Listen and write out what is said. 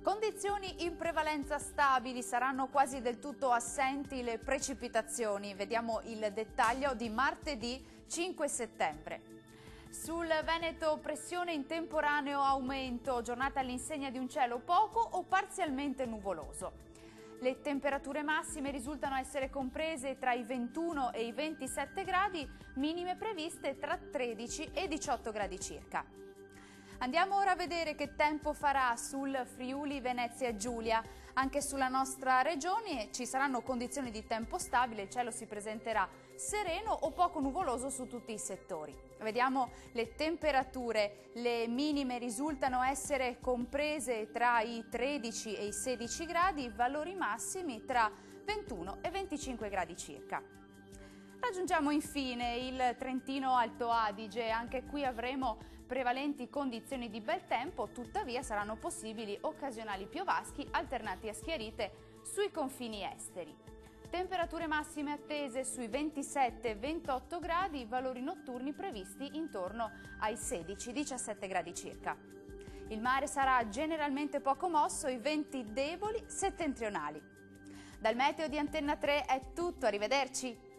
Condizioni in prevalenza stabili, saranno quasi del tutto assenti le precipitazioni. Vediamo il dettaglio di martedì 5 settembre. Sul Veneto pressione in temporaneo aumento, giornata all'insegna di un cielo poco o parzialmente nuvoloso. Le temperature massime risultano essere comprese tra i 21 e i 27 gradi, minime previste tra 13 e 18 gradi circa. Andiamo ora a vedere che tempo farà sul Friuli Venezia Giulia. Anche sulla nostra regione ci saranno condizioni di tempo stabile, il cielo si presenterà sereno o poco nuvoloso su tutti i settori. Vediamo le temperature, le minime risultano essere comprese tra i 13 e i 16 gradi, valori massimi tra 21 e 25 gradi circa. Raggiungiamo infine il Trentino Alto Adige, anche qui avremo prevalenti condizioni di bel tempo, tuttavia saranno possibili occasionali piovaschi alternati a schiarite sui confini esteri. Temperature massime attese sui 27-28 gradi, valori notturni previsti intorno ai 16-17 gradi circa. Il mare sarà generalmente poco mosso, i venti deboli settentrionali. Dal meteo di Antenna 3 è tutto, arrivederci!